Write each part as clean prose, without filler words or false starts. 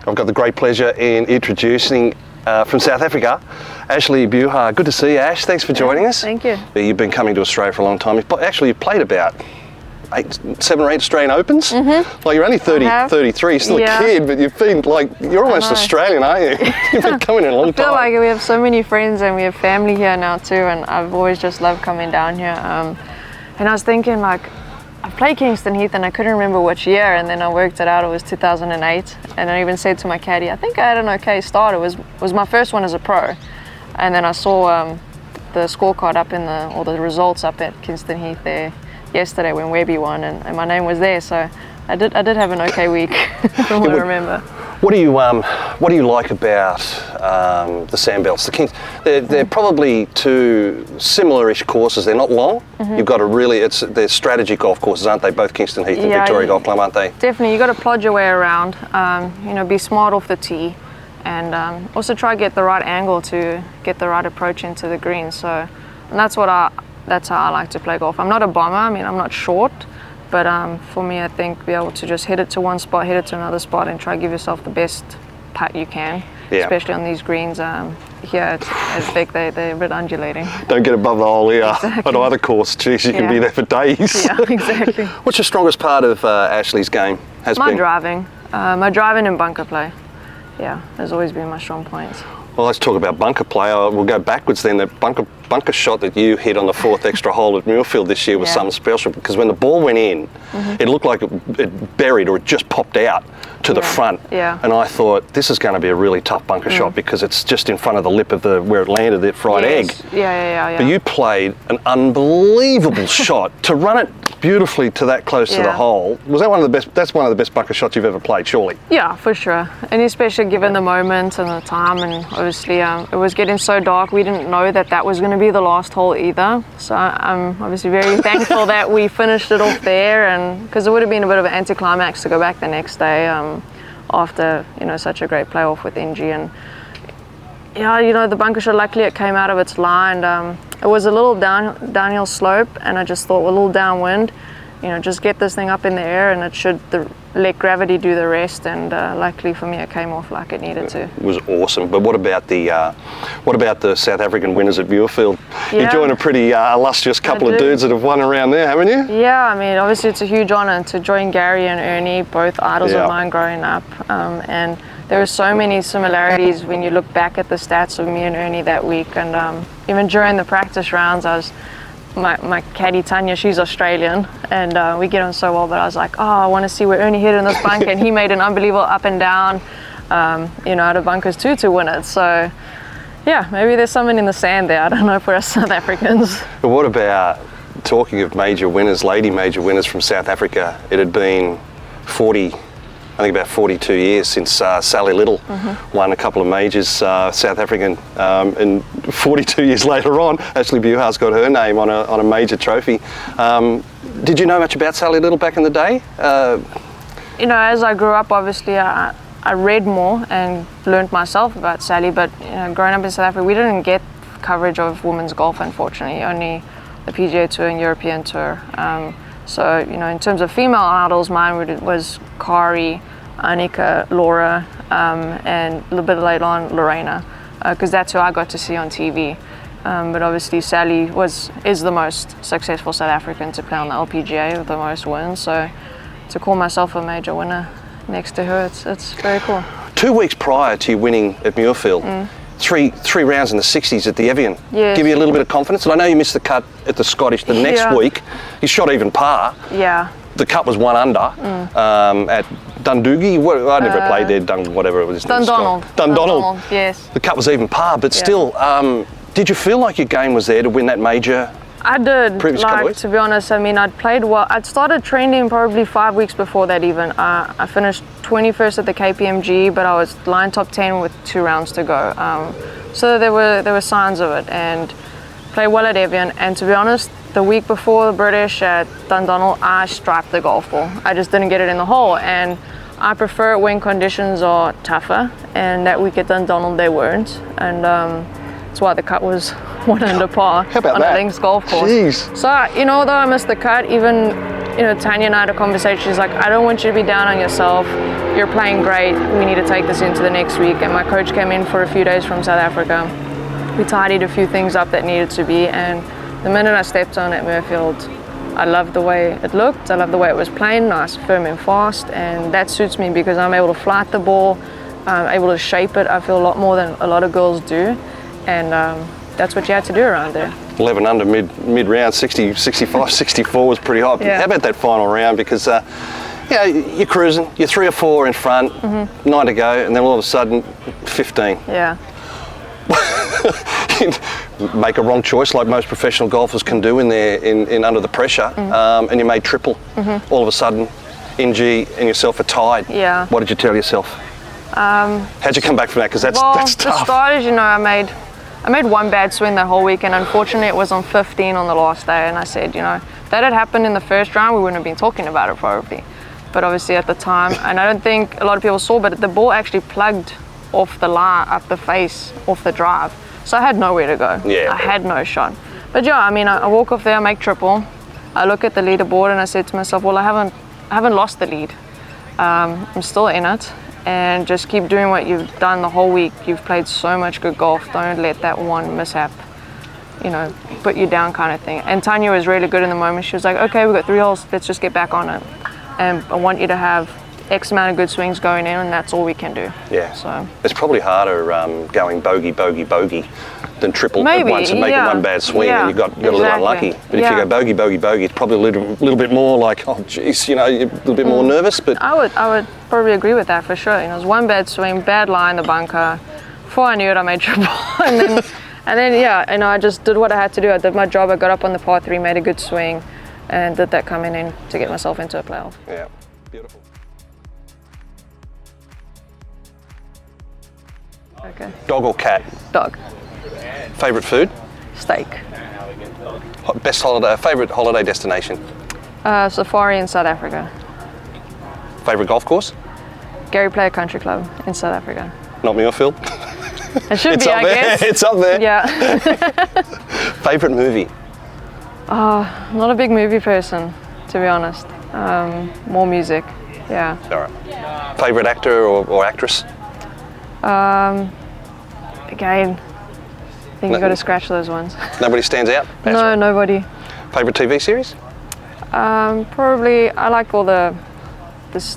I've got the great pleasure in introducing from South Africa, Ashleigh Buhai. Good to see you, Ash. Thanks for joining us. Thank you. You've been coming to Australia for a long time. You've played about 7 or 8 Australian Opens. Mm-hmm. Like, you're only 33, still a kid, but you've been you're almost Australian, aren't you? You've been coming in a long time. I feel like we have so many friends and we have family here now too, and I've always just loved coming down here. And I was thinking, like, I played Kingston Heath and I couldn't remember which year, and then I worked it out. It was 2008, and I even said to my caddy, I think I had an okay start. It was my first one as a pro, and then I saw the scorecard up or the results up at Kingston Heath there yesterday when Webby won, and my name was there. So I did have an okay week from what I remember. What do you like about the Sandbelts? The Kings, they're probably 2 similar-ish courses. They're not long. Mm-hmm. You've got to they're strategy golf courses, aren't they? Both Kingston Heath and Victoria Golf Club, aren't they? Definitely, you got to plod your way around. Be smart off the tee, and also try to get the right angle to get the right approach into the green. So, and that's how I like to play golf. I'm not a bomber. I mean, I'm not short. But for me, I think be able to just hit it to one spot, hit it to another spot, and try to give yourself the best putt you can, especially on these greens. Here, they're a bit undulating. Don't get above the hole here. Exactly. On either course, geez, you can be there for days. Yeah, exactly. What's the strongest part of Ashleigh's game? My driving and bunker play. Yeah, has always been my strong points. Well, let's talk about bunker play. We'll go backwards then. The bunker shot that you hit on the 4th extra hole at Muirfield this year was something special, because when the ball went in, it looked like it buried, or it just popped out to the front. Yeah. And I thought, this is going to be a really tough bunker shot, because it's just in front of the lip of where it landed, the fried egg. Yeah. But you played an unbelievable shot to run it beautifully to that close to the hole. Was that one of the best? That's one of the best bunker shots you've ever played, surely. Yeah, for sure. And especially given the moment and the time, and obviously it was getting so dark, we didn't know that was going to be the last hole either. So I'm obviously very thankful that we finished it off there, and because it would have been a bit of an anticlimax to go back the next day after such a great playoff with NG. And the bunker shot, luckily it came out of its lie, and it was a little downhill slope, and I just thought, well, a little downwind, just get this thing up in the air, and it should let gravity do the rest. And luckily for me, it came off like it needed to. It was awesome. But what about the South African winners at Muirfield? You joined a pretty illustrious couple of dudes that have won around there, haven't you? Yeah, I mean, obviously it's a huge honour to join Gary and Ernie, both idols of mine growing up, and there are so many similarities when you look back at the stats of me and Ernie that week. And even during the practice rounds, my caddy Tanya, she's Australian, and we get on so well, but I was like, I want to see where Ernie hit in this bunker, and he made an unbelievable up and down, out of bunkers too to win it. So yeah, maybe there's something in the sand there. I don't know, for us South Africans. But what about, talking of major winners, lady major winners from South Africa? It had been 42 years since Sally Little won a couple of majors, South African, and 42 years later on, Ashleigh Buhai's got her name on a major trophy. Did you know much about Sally Little back in the day? As I grew up, obviously, I read more and learned myself about Sally, but growing up in South Africa, we didn't get coverage of women's golf, unfortunately, only the PGA Tour and European Tour. So, in terms of female idols, mine was Kari, Annika, Laura, and a little bit later on, Lorena, because that's who I got to see on TV. But obviously, Sally is the most successful South African to play on the LPGA with the most wins. So, to call myself a major winner next to her, it's very cool. 2 weeks prior to you winning at Muirfield, three rounds in the 60s at the Evian. Yes. Give you a little bit of confidence. And I know you missed the cut at the Scottish the next week. You shot even par. Yeah. The cut was 1 under at Dundoogie. I never played there, whatever it was. Dundonald. Dundonald. Yes. The cut was even par, but still, did you feel like your game was there to win that major? I did. To be honest, I mean, I'd played well. I'd started training probably 5 weeks before that even. I finished 21st at the KPMG, but I was line top 10 with 2 rounds to go. So there were signs of it, and played well at Evian. And to be honest, the week before the British at Dundonald, I striped the golf ball. I just didn't get it in the hole, and I prefer it when conditions are tougher. And that week at Dundonald, they weren't, and that's why the cut was 1 under par on a links golf course. Jeez. So, although I missed the cut, even Tanya and I had a conversation. She's like, I don't want you to be down on yourself. You're playing great. We need to take this into the next week. And my coach came in for a few days from South Africa. We tidied a few things up that needed to be. And the minute I stepped on at Muirfield, I loved the way it looked. I loved the way it was playing, nice, firm and fast. And that suits me because I'm able to flight the ball. I'm able to shape it, I feel, a lot more than a lot of girls do. And that's what you had to do around there. 11 under mid-round, 60, 65, 64 was pretty hot. Yeah. How about that final round? Because you're cruising, you're 3 or 4 in front, 9 to go, and then all of a sudden, 15. Yeah. Make a wrong choice like most professional golfers can do in under the pressure, and you made triple. All of a sudden, NG and yourself are tied. Yeah. What did you tell yourself? How'd you come back from that? Because that's the tough. start is, I made one bad swing the whole week, and unfortunately it was on 15 on the last day, and I said, if that had happened in the first round, we wouldn't have been talking about it probably. But obviously at the time, and I don't think a lot of people saw, but the ball actually plugged off the line, up the face, off the drive. So I had nowhere to go. Yeah. I had no shot. But yeah, I walk off there, I make triple. I look at the leaderboard and I said to myself, well, I haven't lost the lead. I'm still in it. And just keep doing what you've done the whole week. You've played so much good golf. Don't let that one mishap, put you down kind of thing. And Tanya was really good in the moment. She was like, okay, we've got 3 holes. Let's just get back on it. And I want you to have X amount of good swings going in, and that's all we can do. Yeah. So it's probably harder going bogey, bogey, bogey than triple maybe, at once and making one bad swing, and you got a little unlucky. But if you go bogey, bogey, bogey, it's probably a little bit more like, oh geez, you're a little bit more nervous. But I would probably agree with that for sure. It was one bad swing, bad lie in the bunker. Before I knew it, I made triple, and then I just did what I had to do. I did my job. I got up on the par 3, made a good swing, and did that coming in to get myself into a playoff. Yeah, beautiful. Okay. Dog or cat? Dog. Favourite food? Steak. Best holiday? Favourite holiday destination? Safari in South Africa. Favourite golf course? Gary Player Country Club in South Africa. Not Muirfield? It should be, I guess. It's up there. Yeah. Favourite movie? I'm not a big movie person, to be honest. More music, yeah. All right. Favourite actor or actress? Again, I think you got to scratch those ones. Nobody stands out? No, nobody. Favourite TV series? Probably, I like all the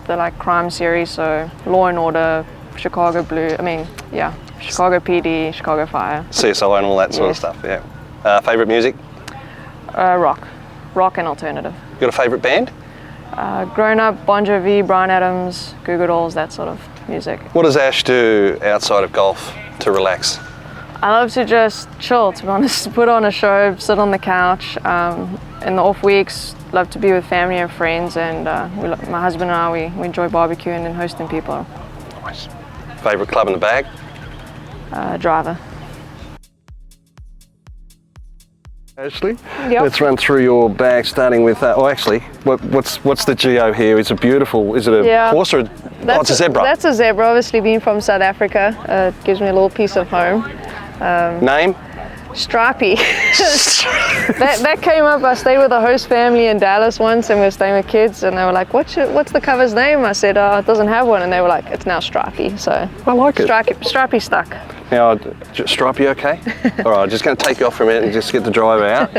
like crime series, so Law and Order, Chicago Chicago PD, Chicago Fire. CSI and all that sort of stuff, yeah. Favourite music? Rock and alternative. You got a favourite band? Growing up, Bon Jovi, Bryan Adams, Goo Goo Dolls, that sort of music. What does Ash do outside of golf to relax? I love to just chill, to be honest. Put on a show, sit on the couch. In the off weeks, love to be with family and friends, and my husband and I, we enjoy barbecuing and hosting people. Nice. Favourite club in the bag? Driver. Ashleigh, Yep. Let's run through your bag, starting with. What's the geo here? It's a beautiful. Is it a horse or? It's a zebra. That's a zebra. Obviously, being from South Africa, it gives me a little piece of home. Name? Stripey. that came up. I stayed with a host family in Dallas once, and we were staying with kids, and they were like, "What's the cover's name?" I said, "Oh, it doesn't have one," and they were like, "It's now Stripey." So I like it. Stripey stuck. Now, Stripey, okay? All right, just going to take you off for a minute and just get the driver out.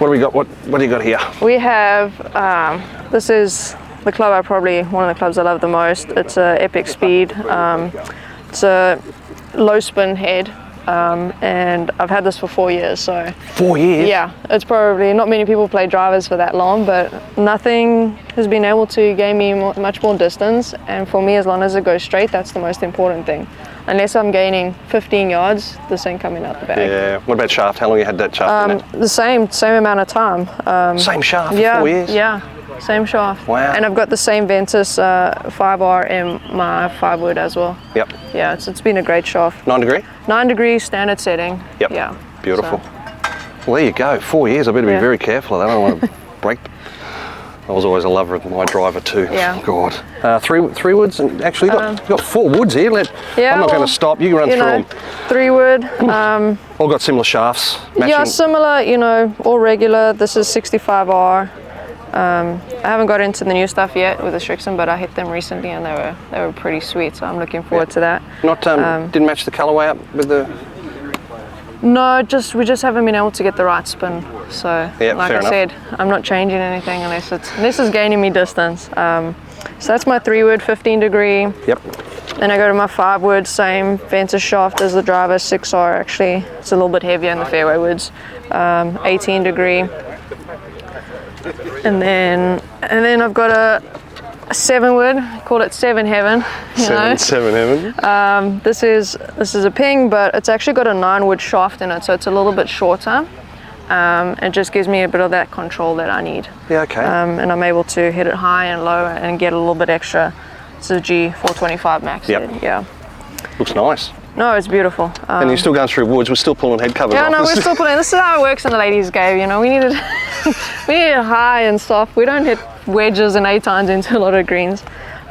What do we got? What do you got here? We have. This is the club one of the clubs I love the most. It's a Epic Speed. It's a low spin head. And I've had this for 4 years, so 4 years? Yeah, it's probably not many people play drivers for that long, but nothing has been able to gain me much more distance, and for me, as long as it goes straight, that's the most important thing. Unless I'm gaining 15 yards, this ain't coming out the bag. Yeah. What about shaft? How long you had that shaft in it? The same amount of time. Same shaft for 4 years? Yeah, same shaft. Wow. And I've got the same Ventus 5R in my 5-wood as well. Yep. Yeah, it's been a great shaft. 9 degree? 9 degrees, standard setting. Yep. Yeah. Beautiful. So. Well, there you go. 4 years. I better be very careful. I don't want to break. I was always a lover of my driver too. Yeah. God. Three woods, and actually you've got 4 woods here. I'm not going to stop. You can run through them. 3-wood. All got similar shafts. Matching. Yeah, similar. All regular. This is 65R. I haven't got into the new stuff yet with the Strixon, but I hit them recently and they were pretty sweet, so I'm looking forward to that. Not didn't match the colourway up with the. No, we just haven't been able to get the right spin. So like I said, I'm not changing anything unless it's gaining me distance. So that's my 3-wood 15 degree. Yep. Then I go to my 5-wood, same Ventus shaft as the driver, 6R actually. It's a little bit heavier in the fairway woods. 18 degree. And then I've got a 7-wood, call it 7 heaven. Seven heaven. This is a ping, but it's actually got a 9-wood shaft in it, so it's a little bit shorter. It just gives me a bit of that control that I need. Yeah, okay. And I'm able to hit it high and low and get a little bit extra. It's a G425 max. Yep. Yeah. Looks nice. No, it's beautiful. And you're still going through woods. We're still pulling head covers off. Yeah, no, we're still pulling. This is how it works in the ladies' game. You know, we need it high and soft. We don't hit wedges and 8-irons into a lot of greens.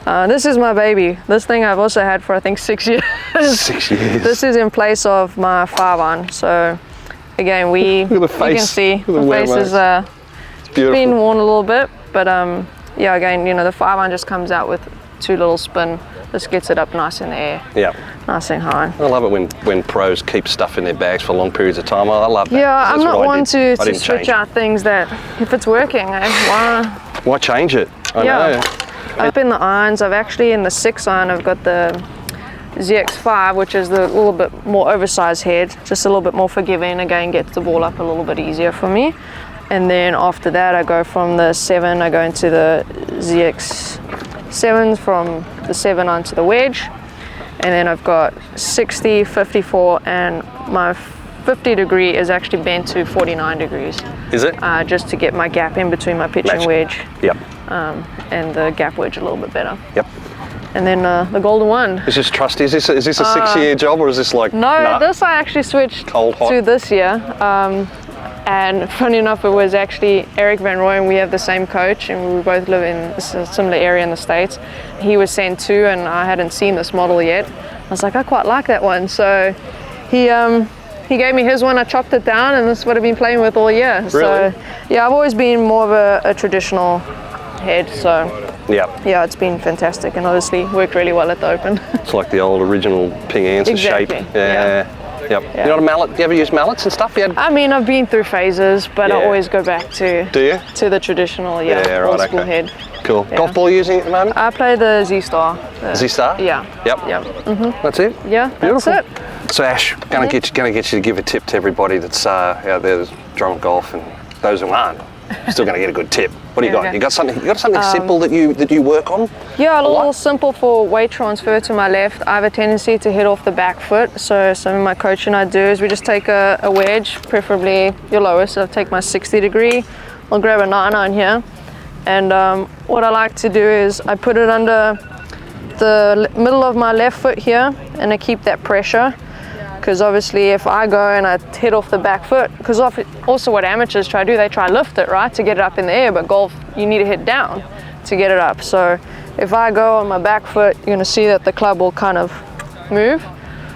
This is my baby. This thing I've also had for I think 6 years. 6 years. This is in place of my 5-iron. So again, you can see the face is been worn a little bit, but yeah, again, you know, the 5-iron just comes out with 2 little spin. This gets it up nice in the air. Yeah. Nice and high. I love it when pros keep stuff in their bags for long periods of time. I love that. Yeah, I'm not one to switch out things that, if it's working, why change it? I know. Up in the irons, I've actually, in the 6-iron, I've got the ZX5, which is the little bit more oversized head, just a little bit more forgiving, again, gets the ball up a little bit easier for me. And then after that, I go from the 7, I go into the ZX7s, from the 7 onto the wedge. And then I've got 60, 54, and my 50 degree is actually bent to 49 degrees. Is it? Just to get my gap in between my pitch and wedge. Yep. And the gap wedge a little bit better. Yep. And then the golden one. Is this trusty? Is this a 6-year job, or is this like? No, this I actually switched to this year. And funny enough, it was actually Eric Van Rooyen, and we have the same coach, and we both live in a similar area in the States. He was sent to, and I hadn't seen this model yet. I was like, I quite like that one. So he gave me his one, I chopped it down, and this is what I've been playing with all year. Really? So yeah, I've always been more of a traditional head, so yeah, it's been fantastic, and obviously worked really well at the Open. It's like the old original Ping Answer shape. Yeah. Yep. Yeah. You're not a mallet. Do you ever use mallets and stuff? I mean, I've been through phases, but I always go back to. Do you? To the traditional, old school head. Cool. Yeah. Golf ball using at the moment? I play the Z-Star. Z-Star? Yeah. Yep. That's it? Yeah, beautiful. That's it. So Ash, going to get you to give a tip to everybody that's out there, that's Drummond Golf, and those who aren't. Still going to get a good tip. What do you got? Okay. You got something simple that you work on? Yeah, a little simple for weight transfer to my left. I have a tendency to hit off the back foot. So some of my coaching I do is we just take a wedge, preferably your lowest. So I'll take my 60 degree. I'll grab a 9-iron here. And what I like to do is I put it under the middle of my left foot here, and I keep that pressure. Because obviously if I go and I hit off the back foot, because also what amateurs try to do, they try to lift it, right, to get it up in the air, but golf, you need to hit down to get it up. So if I go on my back foot, you're going to see that the club will kind of move.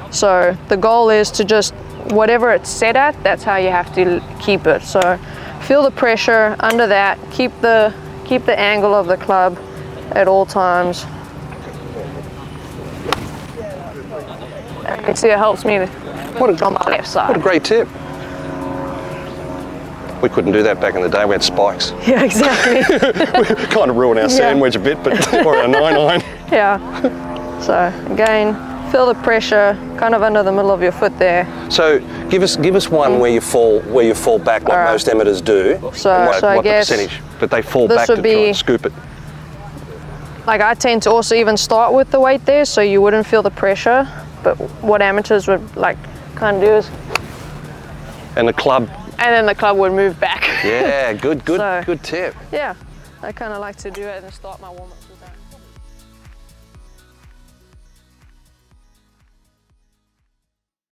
So the goal is to just, whatever it's set at, that's how you have to keep it. So feel the pressure under that, keep the angle of the club at all times. You see, it helps me on my left side. What a great tip. We couldn't do that back in the day. We had spikes. Yeah, exactly. We kind of ruined our sandwich a bit, but or our 9-iron. Yeah. So again, feel the pressure kind of under the middle of your foot there. So give us one where you fall back like most amateurs do. So I guess the percentage, but they fall back to try and scoop it. Like I tend to also even start with the weight there, so you wouldn't feel the pressure. But what amateurs would like kind of do is, and the club, and then the club would move back. Yeah, good tip. Yeah, I kind of like to do it and start my warm-up.